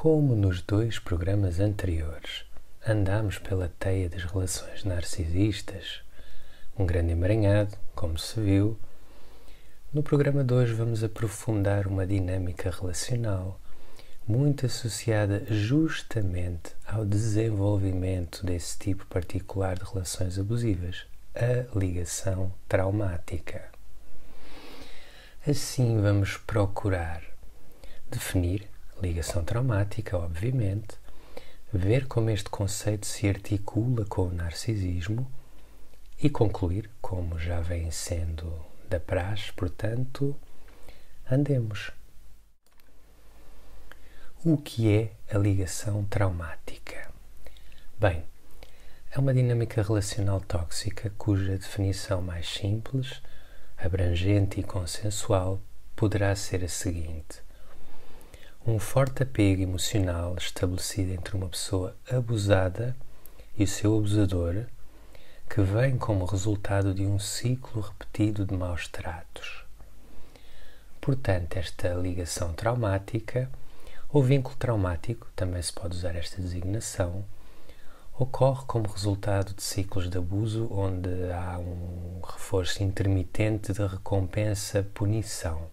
Como nos dois programas anteriores andámos pela teia das relações narcisistas, um grande emaranhado, como se viu, no programa de hoje vamos aprofundar uma dinâmica relacional muito associada justamente ao desenvolvimento desse tipo particular de relações abusivas, a ligação traumática. Assim vamos procurar definir ligação traumática, obviamente, ver como este conceito se articula com o narcisismo e concluir, como já vem sendo da praxe, portanto, andemos. O que é a ligação traumática? Bem, é uma dinâmica relacional tóxica cuja definição mais simples, abrangente e consensual poderá ser a seguinte: um forte apego emocional estabelecido entre uma pessoa abusada e o seu abusador, que vem como resultado de um ciclo repetido de maus tratos. Portanto, esta ligação traumática, ou vínculo traumático, também se pode usar esta designação, ocorre como resultado de ciclos de abuso onde há um reforço intermitente de recompensa-punição.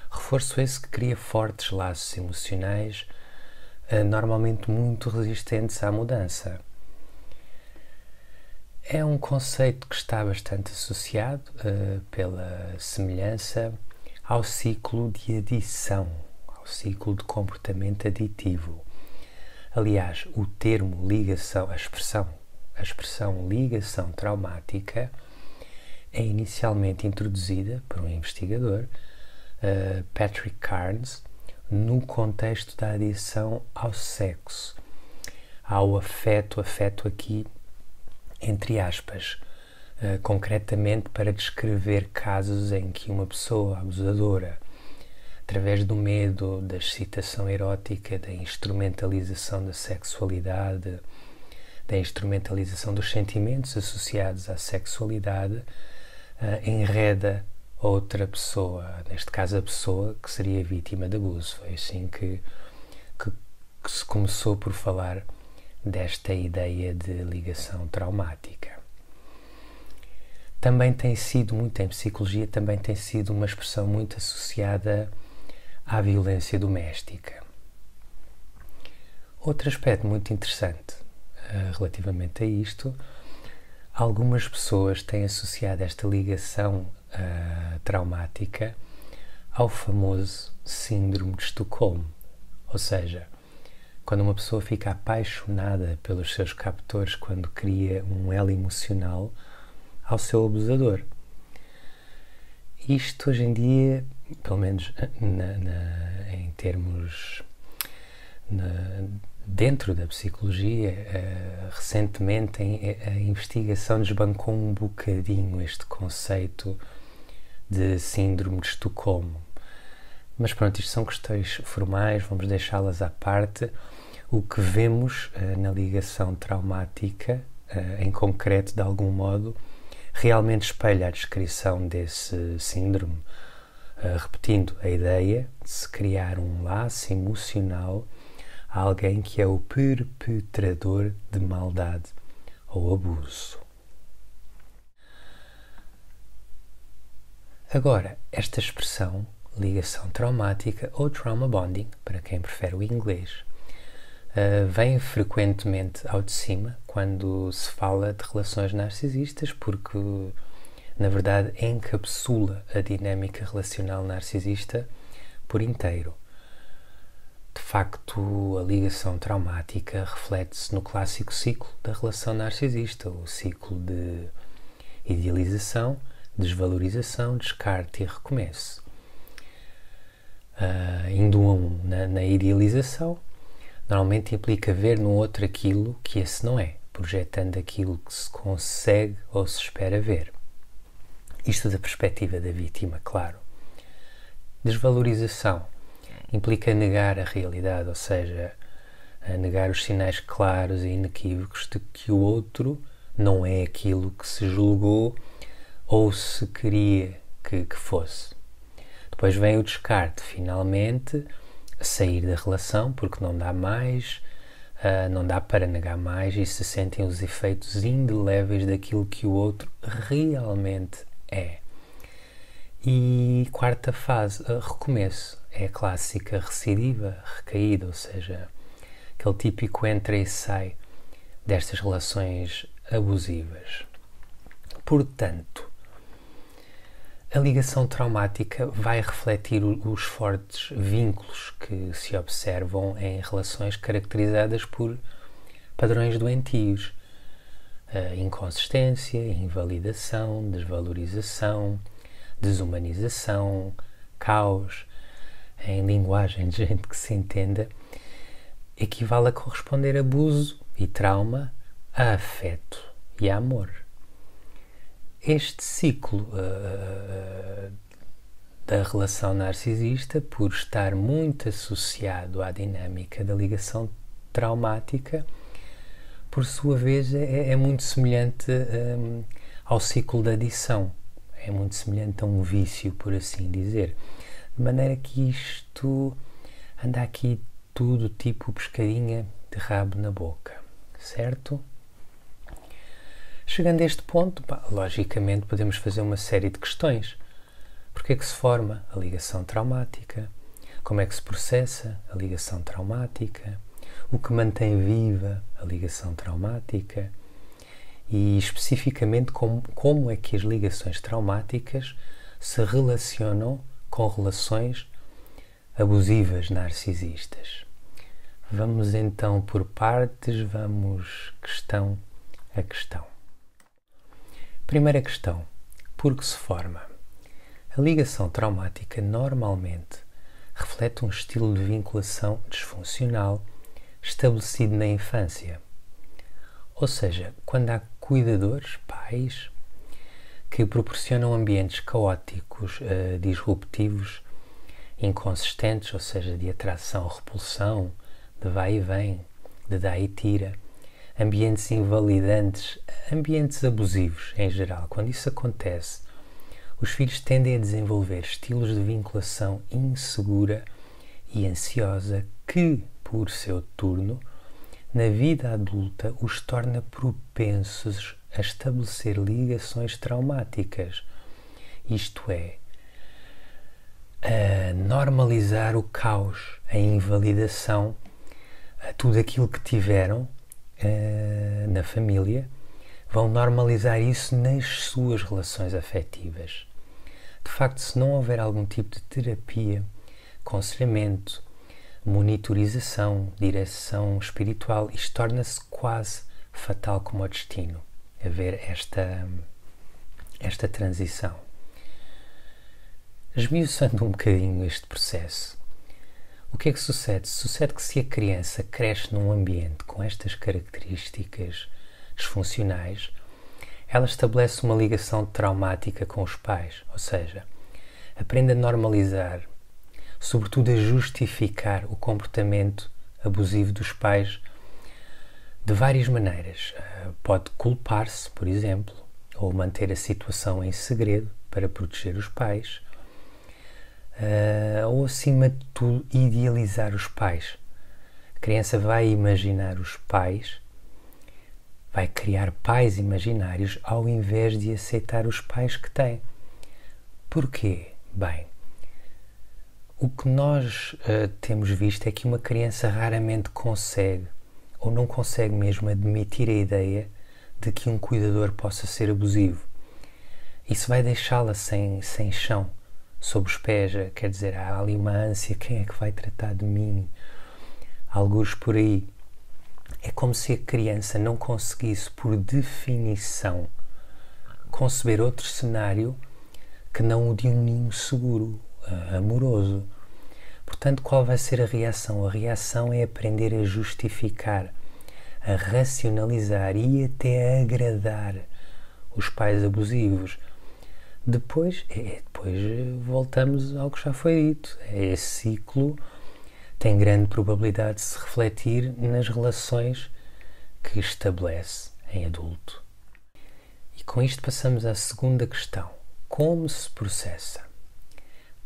Reforço esse que cria fortes laços emocionais, normalmente muito resistentes à mudança. É um conceito que está bastante associado, pela semelhança, ao ciclo de adição, ao ciclo de comportamento aditivo. Aliás, o termo ligação, a expressão ligação traumática é inicialmente introduzida por um investigador, Patrick Carnes, no contexto da adição ao sexo, ao afeto aqui entre aspas, concretamente para descrever casos em que uma pessoa abusadora, através do medo, da excitação erótica, da instrumentalização da sexualidade, da instrumentalização dos sentimentos associados à sexualidade, enreda outra pessoa, neste caso a pessoa que seria vítima de abuso. Foi assim que se começou por falar desta ideia de ligação traumática. Também tem sido, muito em psicologia, também tem sido uma expressão muito associada à violência doméstica. Outro aspecto muito interessante relativamente a isto, algumas pessoas têm associado esta ligação traumática ao famoso síndrome de Estocolmo, ou seja, quando uma pessoa fica apaixonada pelos seus captores, quando cria um elo emocional ao seu abusador. Isto hoje em dia, pelo menos em termos dentro da psicologia, recentemente a investigação desbancou um bocadinho este conceito de síndrome de Estocolmo. Mas pronto, isto são questões formais, vamos deixá-las à parte. O que vemos na ligação traumática, em concreto, de algum modo, realmente espelha a descrição desse síndrome, repetindo a ideia de se criar um laço emocional a alguém que é o perpetrador de maldade ou abuso. Agora, esta expressão, ligação traumática ou trauma bonding, para quem prefere o inglês, vem frequentemente ao de cima quando se fala de relações narcisistas, porque, na verdade, encapsula a dinâmica relacional narcisista por inteiro. De facto, a ligação traumática reflete-se no clássico ciclo da relação narcisista, o ciclo de idealização, desvalorização, descarte e recomeço. Indo na idealização, normalmente implica ver no outro aquilo que esse não é, projetando aquilo que se consegue ou se espera ver. Isto da perspectiva da vítima, claro. Desvalorização implica negar a realidade, ou seja, negar os sinais claros e inequívocos de que o outro não é aquilo que se julgou ou se queria que fosse. Depois vem o descarte, finalmente, sair da relação porque não dá mais, não dá para negar mais e se sentem os efeitos indeléveis daquilo que o outro realmente é. E quarta fase, recomeço. É a clássica recidiva, recaída, ou seja, aquele típico entra e sai destas relações abusivas. Portanto, a ligação traumática vai refletir os fortes vínculos que se observam em relações caracterizadas por padrões doentios, inconsistência, invalidação, desvalorização, desumanização, caos. Em linguagem de gente que se entenda, equivale a corresponder abuso e trauma a afeto e a amor. Este ciclo da relação narcisista, por estar muito associado à dinâmica da ligação traumática, por sua vez é muito semelhante ao ciclo da adição. É muito semelhante a um vício, por assim dizer. De maneira que isto anda aqui tudo tipo pescadinha de rabo na boca, certo? Chegando a este ponto, logicamente podemos fazer uma série de questões. Porquê é que se forma a ligação traumática? Como é que se processa a ligação traumática? O que mantém viva a ligação traumática? E especificamente como é que as ligações traumáticas se relacionam com relações abusivas narcisistas. Vamos então por partes, vamos questão a questão. Primeira questão, por que se forma? A ligação traumática normalmente reflete um estilo de vinculação disfuncional estabelecido na infância. Ou seja, quando há cuidadores, pais, que proporcionam ambientes caóticos, disruptivos, inconsistentes, ou seja, de atração-repulsão, de vai e vem, de dá e tira, ambientes invalidantes, ambientes abusivos em geral. Quando isso acontece, os filhos tendem a desenvolver estilos de vinculação insegura e ansiosa que, por seu turno, na vida adulta os torna propensos a estabelecer ligações traumáticas, isto é, a normalizar o caos, a invalidação, a tudo aquilo que tiveram na família, vão normalizar isso nas suas relações afetivas. De facto, se não houver algum tipo de terapia, aconselhamento, monitorização, direção espiritual, isto torna-se quase fatal como o destino, haver esta transição. Esmiuçando um bocadinho este processo, o que é que sucede? Sucede que se a criança cresce num ambiente com estas características disfuncionais, ela estabelece uma ligação traumática com os pais, ou seja, aprende a normalizar, sobretudo a justificar o comportamento abusivo dos pais de várias maneiras. Pode culpar-se, por exemplo, ou manter a situação em segredo para proteger os pais, ou acima de tudo idealizar os pais. A criança vai imaginar os pais, vai criar pais imaginários ao invés de aceitar os pais que tem. Porquê? Bem, o que nós temos visto é que uma criança raramente consegue, ou não consegue mesmo admitir a ideia de que um cuidador possa ser abusivo. Isso vai deixá-la sem chão, sob os pés, quer dizer, há ali uma ânsia, quem é que vai tratar de mim? Algures por aí. É como se a criança não conseguisse, por definição, conceber outro cenário que não o de um ninho seguro, amoroso. Portanto, qual vai ser a reação? A reação é aprender a justificar, a racionalizar e até a agradar os pais abusivos. Depois voltamos ao que já foi dito. Esse ciclo tem grande probabilidade de se refletir nas relações que estabelece em adulto. E com isto passamos à segunda questão. Como se processa?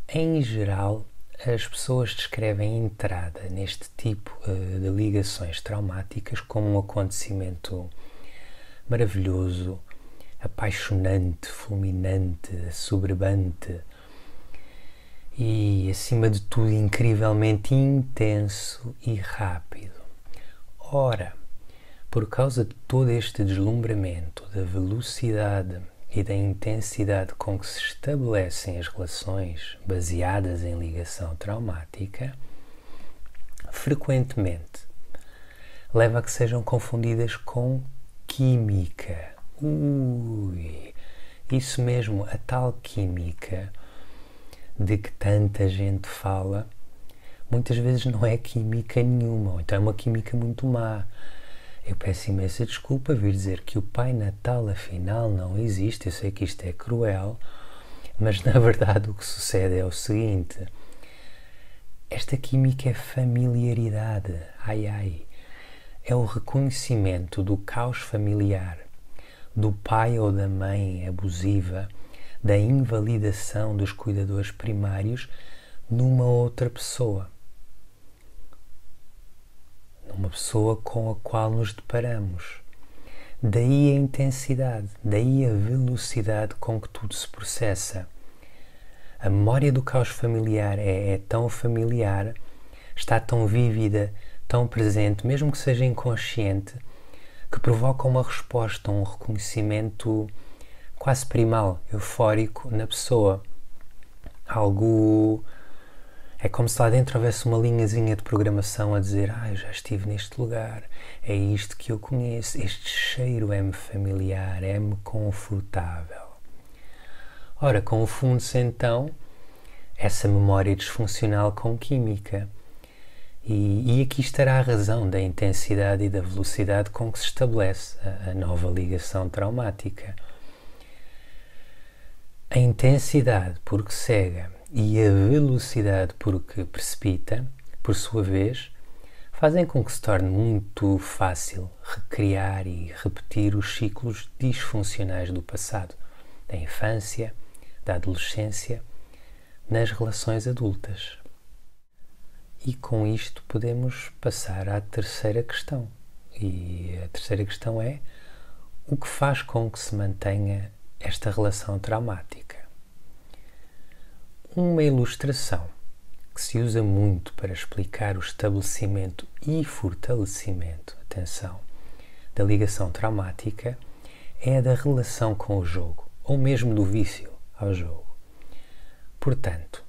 Em geral, as pessoas descrevem a entrada neste tipo de ligações traumáticas como um acontecimento maravilhoso, apaixonante, fulminante, assoberbante e, acima de tudo, incrivelmente intenso e rápido. Ora, por causa de todo este deslumbramento, da velocidade e da intensidade com que se estabelecem as relações baseadas em ligação traumática, frequentemente leva a que sejam confundidas com química. Isso mesmo, a tal química de que tanta gente fala, muitas vezes não é química nenhuma, ou então é uma química muito má. Eu peço imensa desculpa vir dizer que o Pai Natal afinal não existe, eu sei que isto é cruel, mas na verdade o que sucede é o seguinte: esta química é familiaridade, é o reconhecimento do caos familiar, do pai ou da mãe abusiva, da invalidação dos cuidadores primários numa outra pessoa. Numa pessoa com a qual nos deparamos. Daí a intensidade, daí a velocidade com que tudo se processa. A memória do caos familiar é tão familiar, está tão vívida, tão presente, mesmo que seja inconsciente, que provoca uma resposta, um reconhecimento quase primal, eufórico na pessoa. Algo... É como se lá dentro houvesse uma linhazinha de programação a dizer: eu já estive neste lugar, é isto que eu conheço, este cheiro é-me familiar, é-me confortável. Ora, confunde-se então essa memória disfuncional com química. E aqui estará a razão da intensidade e da velocidade com que se estabelece a nova ligação traumática. A intensidade porque cega e a velocidade porque precipita, por sua vez, fazem com que se torne muito fácil recriar e repetir os ciclos disfuncionais do passado, da infância, da adolescência, nas relações adultas. E com isto podemos passar à terceira questão. E a terceira questão é: o que faz com que se mantenha esta relação traumática? Uma ilustração que se usa muito para explicar o estabelecimento e fortalecimento, atenção, da ligação traumática é a da relação com o jogo, ou mesmo do vício ao jogo. Portanto,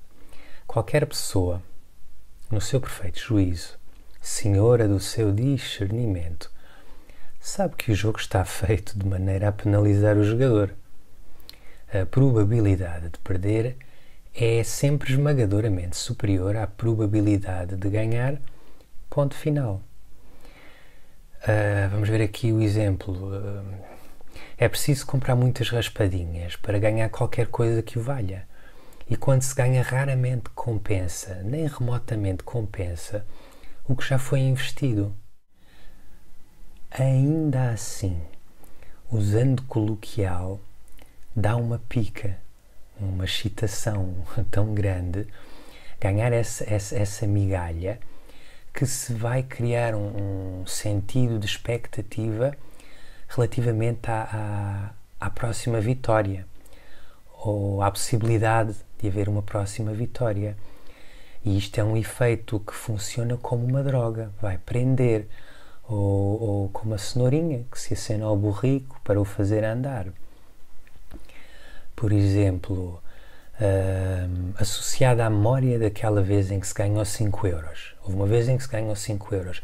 qualquer pessoa, no seu perfeito juízo, senhora do seu discernimento, sabe que o jogo está feito de maneira a penalizar o jogador. A probabilidade de perder é sempre esmagadoramente superior à probabilidade de ganhar, ponto final. Vamos ver aqui o exemplo. É preciso comprar muitas raspadinhas para ganhar qualquer coisa que o valha. E quando se ganha, raramente compensa, nem remotamente compensa, o que já foi investido. Ainda assim, usando coloquial, dá uma pica, uma excitação tão grande, ganhar essa migalha, que se vai criar um sentido de expectativa relativamente à próxima vitória, ou à possibilidade de haver uma próxima vitória. E isto é um efeito que funciona como uma droga, vai prender, ou como a cenourinha que se acena ao burrico para o fazer andar. Por exemplo, associada à memória daquela vez em que se ganhou 5 euros. Houve uma vez em que se ganhou 5 euros.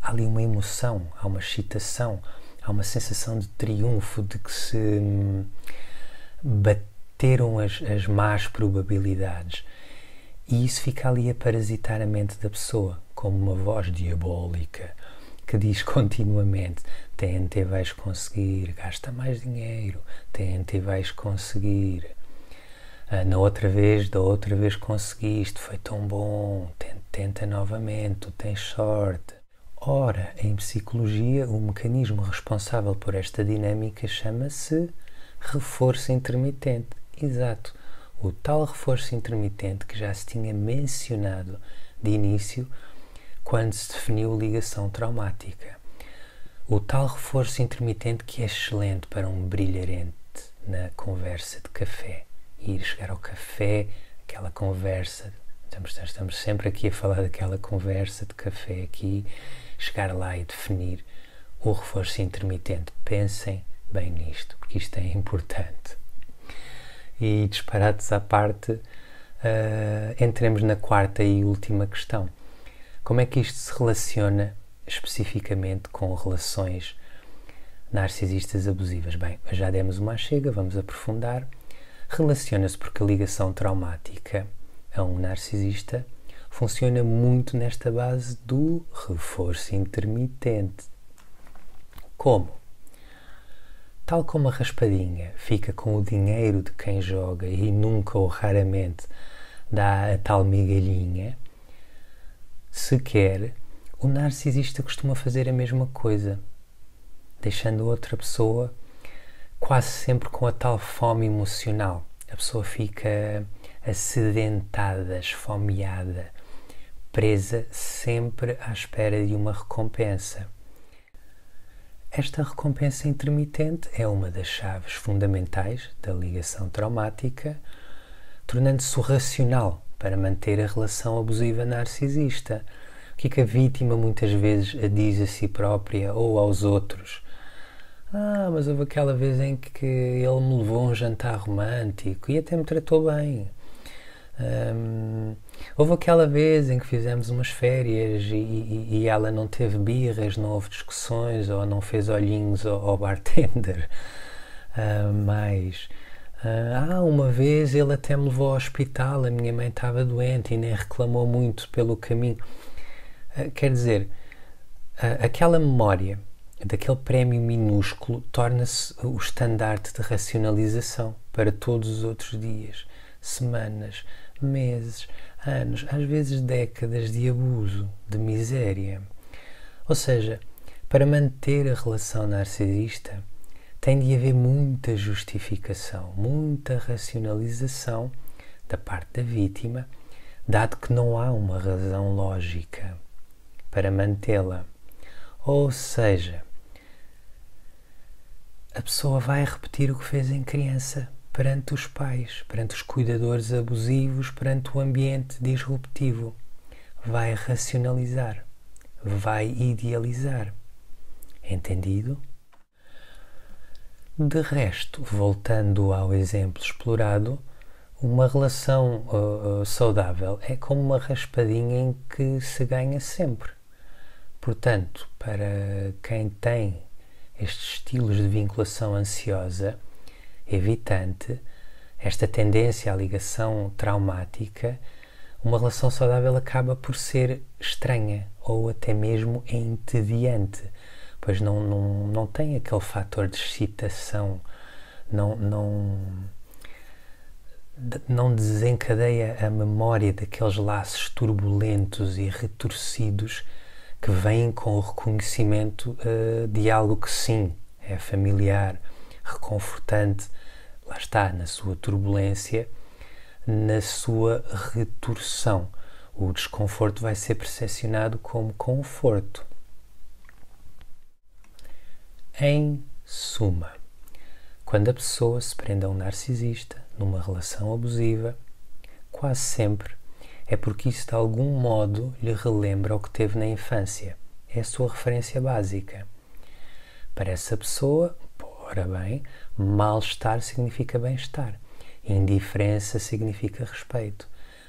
Há ali uma emoção, há uma excitação, há uma sensação de triunfo, de que se bateram as más probabilidades. E isso fica ali a parasitar a mente da pessoa, como uma voz diabólica que diz continuamente: TNT vais conseguir, gasta mais dinheiro, TNT vais conseguir, da outra vez conseguiste, foi tão bom, tenta novamente, tu tens sorte. Ora, em psicologia, o mecanismo responsável por esta dinâmica chama-se reforço intermitente. Exato, o tal reforço intermitente que já se tinha mencionado de início quando se definiu ligação traumática. O tal reforço intermitente que é excelente para um brilharente na conversa de café. Ir chegar ao café, aquela conversa, estamos sempre aqui a falar daquela conversa de café aqui, chegar lá e definir o reforço intermitente. Pensem bem nisto, porque isto é importante. E disparates à parte, entremos na quarta e última questão. Como é que isto se relaciona especificamente com relações narcisistas abusivas? Bem, já demos uma chega, vamos aprofundar. Relaciona-se porque a ligação traumática a um narcisista funciona muito nesta base do reforço intermitente. Como? Tal como a raspadinha fica com o dinheiro de quem joga e nunca ou raramente dá a tal migalhinha, sequer o narcisista costuma fazer a mesma coisa, deixando outra pessoa quase sempre com a tal fome emocional. A pessoa fica acidentada, esfomeada, presa sempre à espera de uma recompensa. Esta recompensa intermitente é uma das chaves fundamentais da ligação traumática, tornando-se racional para manter a relação abusiva narcisista. O que a vítima muitas vezes diz a si própria ou aos outros? Mas houve aquela vez em que ele me levou a um jantar romântico e até me tratou bem. Houve aquela vez em que fizemos umas férias e ela não teve birras, não houve discussões ou não fez olhinhos ao bartender. Uma vez ele até me levou ao hospital, a minha mãe estava doente e nem reclamou muito pelo caminho. Quer dizer, aquela memória daquele prémio minúsculo torna-se o estandarte de racionalização para todos os outros dias, semanas, meses, anos, às vezes décadas de abuso, de miséria. Ou seja, para manter a relação narcisista tem de haver muita justificação, muita racionalização da parte da vítima, dado que não há uma razão lógica para mantê-la. Ou seja, a pessoa vai repetir o que fez em criança perante os pais, perante os cuidadores abusivos, perante o ambiente disruptivo. Vai racionalizar, vai idealizar. Entendido? De resto, voltando ao exemplo explorado, uma relação saudável é como uma raspadinha em que se ganha sempre. Portanto, para quem tem estes estilos de vinculação ansiosa, evitante, esta tendência à ligação traumática, uma relação saudável acaba por ser estranha ou até mesmo entediante, pois não tem aquele fator de excitação, não desencadeia a memória daqueles laços turbulentos e retorcidos que vêm com o reconhecimento de algo que sim, é familiar, reconfortante, lá está, na sua turbulência, na sua retorção. O desconforto vai ser percepcionado como conforto. Em suma, quando a pessoa se prende a um narcisista numa relação abusiva, quase sempre é porque isso de algum modo lhe relembra o que teve na infância. É a sua referência básica. Para essa pessoa, ora bem, mal-estar significa bem-estar, indiferença significa respeito,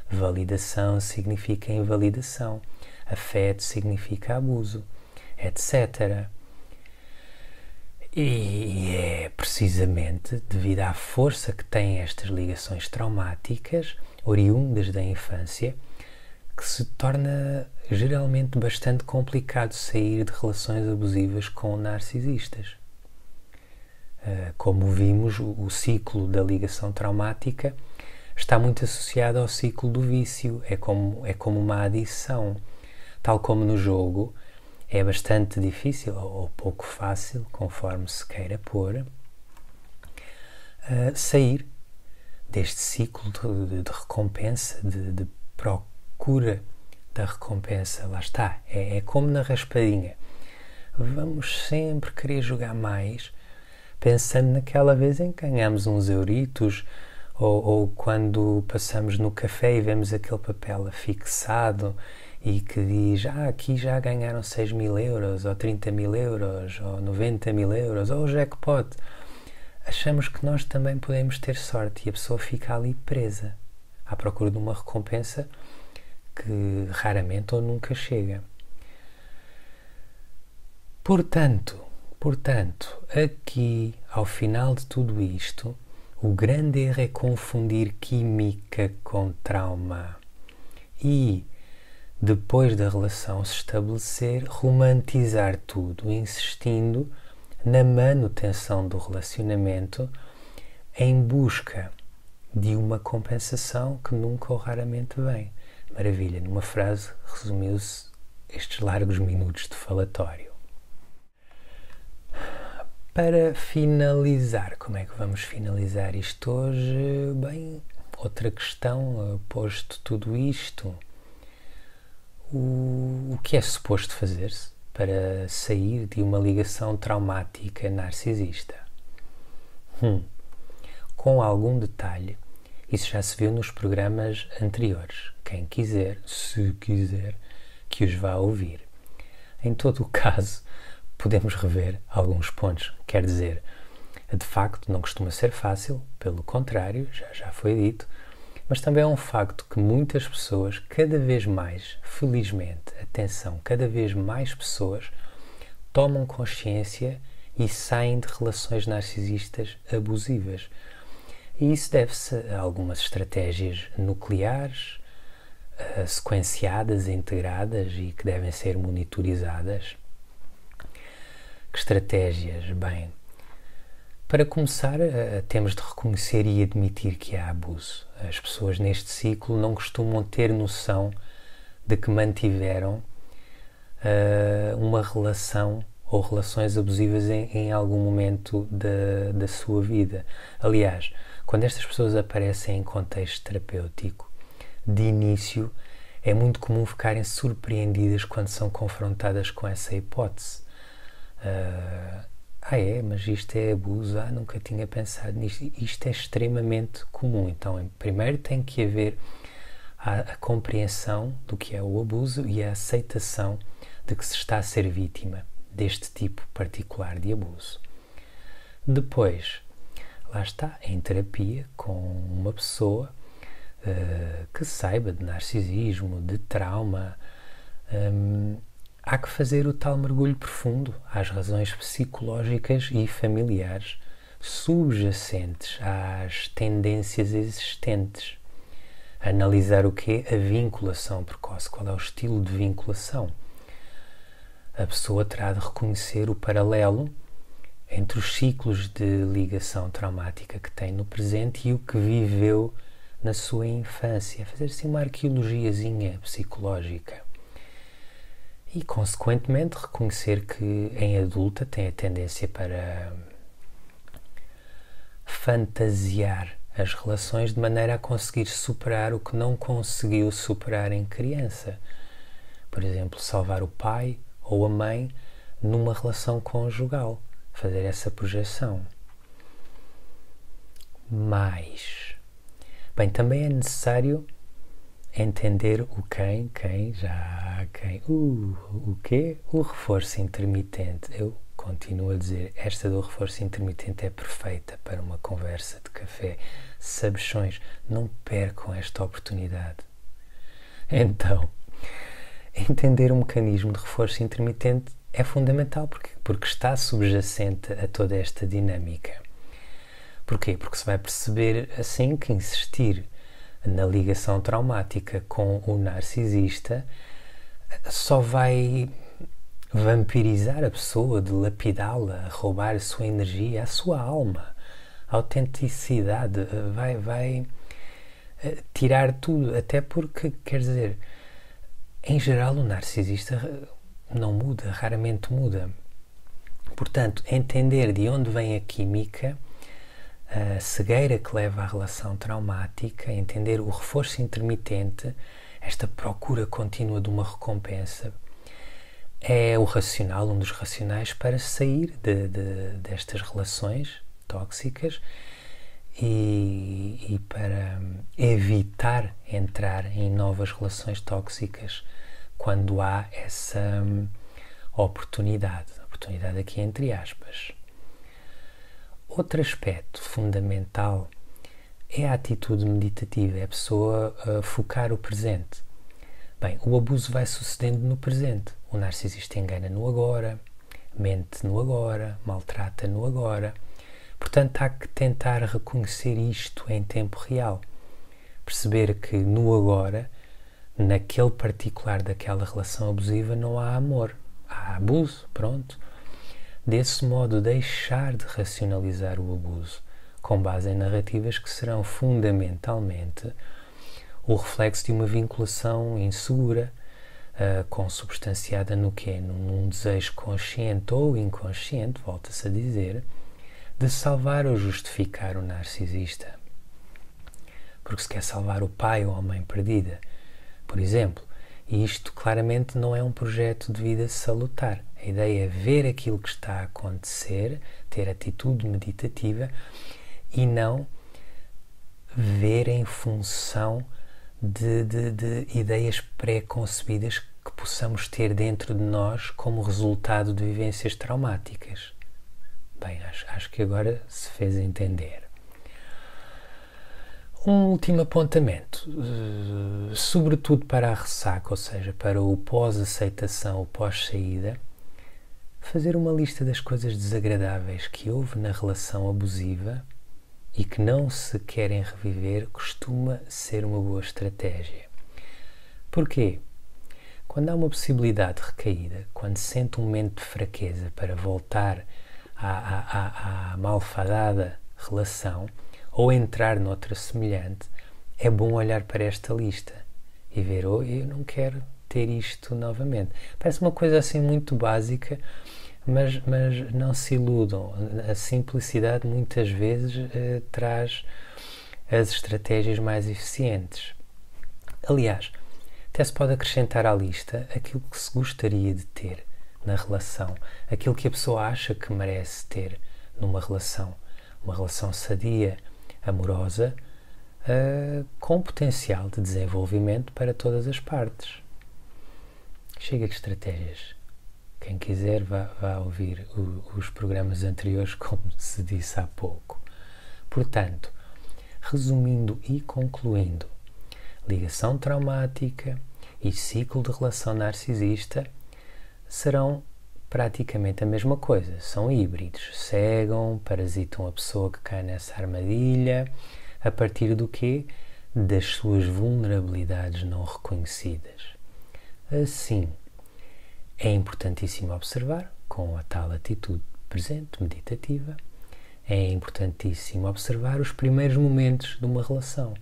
validação significa invalidação, afeto significa abuso, etc. E é precisamente devido à força que têm estas ligações traumáticas, oriundas da infância, que se torna geralmente bastante complicado sair de relações abusivas com narcisistas. Como vimos, o ciclo da ligação traumática está muito associado ao ciclo do vício, é como uma adição. Tal como no jogo, é bastante difícil ou pouco fácil, conforme se queira pôr, sair deste ciclo de recompensa, de procura da recompensa. Lá está, é como na raspadinha. Vamos sempre querer jogar mais, pensando naquela vez em que ganhamos uns euritos, ou quando passamos no café e vemos aquele papel afixado e que diz, aqui já ganharam 6.000 euros, ou 30.000 euros, ou 90.000 euros, ou o jackpot. Achamos que nós também podemos ter sorte e a pessoa fica ali presa, à procura de uma recompensa que raramente ou nunca chega. Portanto, aqui, ao final de tudo isto, o grande erro é confundir química com trauma e, depois da relação se estabelecer, romantizar tudo, insistindo na manutenção do relacionamento em busca de uma compensação que nunca ou raramente vem. Maravilha, numa frase resumiu-se estes largos minutos de falatório. Para finalizar, como é que vamos finalizar isto hoje? Bem, outra questão, posto tudo isto, o que é suposto fazer-se para sair de uma ligação traumática narcisista? Com algum detalhe, isso já se viu nos programas anteriores. Quem quiser, se quiser, que os vá ouvir. Em todo o caso, podemos rever alguns pontos. Quer dizer, de facto não costuma ser fácil, pelo contrário, já foi dito, mas também é um facto que muitas pessoas, cada vez mais, felizmente, atenção, cada vez mais pessoas tomam consciência e saem de relações narcisistas abusivas. E isso deve-se a algumas estratégias nucleares, sequenciadas, integradas e que devem ser monitorizadas. Que estratégias? Bem, para começar, temos de reconhecer e admitir que há abuso. As pessoas neste ciclo não costumam ter noção de que mantiveram uma relação ou relações abusivas em algum momento da sua vida. Aliás, quando estas pessoas aparecem em contexto terapêutico, de início, é muito comum ficarem surpreendidas quando são confrontadas com essa hipótese. Mas isto é abuso, nunca tinha pensado nisto. Isto é extremamente comum. Então, primeiro tem que haver a compreensão do que é o abuso e a aceitação de que se está a ser vítima deste tipo particular de abuso. Depois, lá está, em terapia, com uma pessoa que saiba de narcisismo, de trauma, há que fazer o tal mergulho profundo às razões psicológicas e familiares subjacentes às tendências existentes. Analisar o que é a vinculação precoce, qual é o estilo de vinculação. A pessoa terá de reconhecer o paralelo entre os ciclos de ligação traumática que tem no presente e o que viveu na sua infância. Fazer-se uma arqueologiazinha psicológica. E, consequentemente, reconhecer que em adulta tem a tendência para fantasiar as relações de maneira a conseguir superar o que não conseguiu superar em criança. Por exemplo, salvar o pai ou a mãe numa relação conjugal. Fazer essa projeção. Mas, bem, também é necessário entender o quem, o quê? O reforço intermitente. Eu continuo a dizer, esta do reforço intermitente é perfeita para uma conversa de café. Sabichões, não percam esta oportunidade. Então, entender o mecanismo de reforço intermitente é fundamental, porque está subjacente a toda esta dinâmica. Porquê? Porque se vai perceber assim que insistir na ligação traumática com o narcisista só vai vampirizar a pessoa, dilapidá-la, roubar a sua energia, a sua alma, a autenticidade, vai tirar tudo, até porque, quer dizer, em geral o narcisista não muda, raramente muda. Portanto, entender de onde vem a química a cegueira que leva à relação traumática, a entender o reforço intermitente, esta procura contínua de uma recompensa, é o racional, um dos racionais para sair destas relações tóxicas e para evitar entrar em novas relações tóxicas quando há essa oportunidade aqui entre aspas. Outro aspecto fundamental é a atitude meditativa, é a pessoa focar o presente. Bem, o abuso vai sucedendo no presente. O narcisista engana no agora, mente no agora, maltrata no agora. Portanto, há que tentar reconhecer isto em tempo real. Perceber que no agora, naquele particular daquela relação abusiva, não há amor. Há abuso, pronto. Desse modo, deixar de racionalizar o abuso com base em narrativas que serão fundamentalmente o reflexo de uma vinculação insegura, consubstanciada no quê? Num desejo consciente ou inconsciente, volta-se a dizer, de salvar ou justificar o narcisista. Porque se quer salvar o pai ou a mãe perdida, por exemplo, e isto claramente não é um projeto de vida salutar. A ideia é ver aquilo que está a acontecer, ter atitude meditativa e não ver em função de ideias pré-concebidas que possamos ter dentro de nós como resultado de vivências traumáticas. Bem, acho que agora se fez entender. Um último apontamento, sobretudo para a ressaca, ou seja, para o pós-aceitação, o pós-saída, fazer uma lista das coisas desagradáveis que houve na relação abusiva e que não se querem reviver costuma ser uma boa estratégia. Porquê? Quando há uma possibilidade de recaída, quando se sente um momento de fraqueza para voltar à malfadada relação ou entrar noutra semelhante, é bom olhar para esta lista e ver, eu não quero ter isto novamente. Parece uma coisa assim muito básica, mas não se iludam. A simplicidade muitas vezes traz as estratégias mais eficientes. Aliás, até se pode acrescentar à lista aquilo que se gostaria de ter na relação, aquilo que a pessoa acha que merece ter numa relação, uma relação sadia, amorosa, com potencial de desenvolvimento para todas as partes. Chega de estratégias. Quem quiser vá ouvir os programas anteriores, como se disse há pouco. Portanto, resumindo e concluindo, ligação traumática e ciclo de relação narcisista serão praticamente a mesma coisa. São híbridos. Cegam, parasitam a pessoa que cai nessa armadilha, a partir do quê? Das suas vulnerabilidades não reconhecidas. Assim, é importantíssimo observar, com a tal atitude presente, meditativa, é importantíssimo observar os primeiros momentos de uma relação.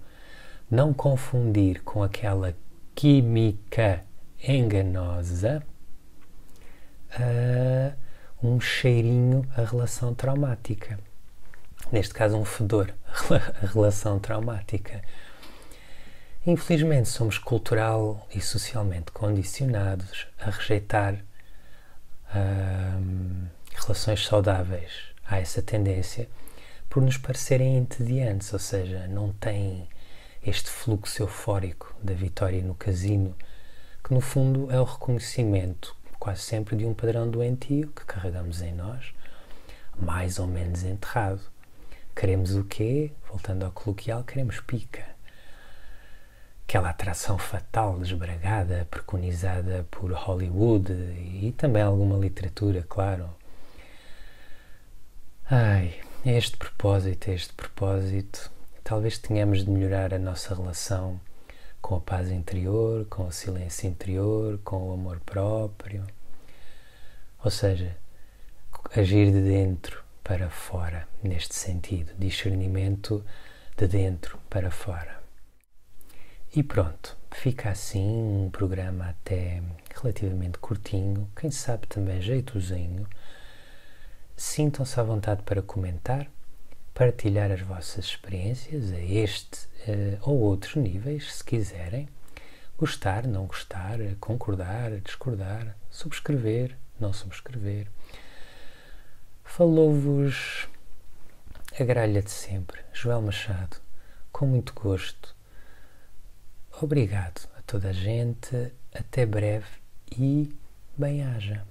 Não confundir com aquela química enganosa um cheirinho a relação traumática. Neste caso, um fedor a relação traumática. Infelizmente, somos cultural e socialmente condicionados a rejeitar relações saudáveis. Há essa tendência por nos parecerem entediantes, ou seja, não têm este fluxo eufórico da vitória no casino, que no fundo é o reconhecimento quase sempre de um padrão doentio que carregamos em nós, mais ou menos enterrado. Queremos o quê? Voltando ao coloquial, queremos pica. Aquela atração fatal, desbragada, preconizada por Hollywood e também alguma literatura, claro. A este propósito, talvez tenhamos de melhorar a nossa relação com a paz interior, com o silêncio interior, com o amor próprio. Ou seja, agir de dentro para fora, neste sentido, discernimento de dentro para fora. E pronto, fica assim um programa até relativamente curtinho, quem sabe também jeitosinho. Sintam-se à vontade para comentar, partilhar as vossas experiências a este ou outros níveis, se quiserem. Gostar, não gostar, concordar, discordar, subscrever, não subscrever. Falou-vos a gralha de sempre, Joel Machado, com muito gosto. Obrigado a toda a gente, até breve e bem-aja.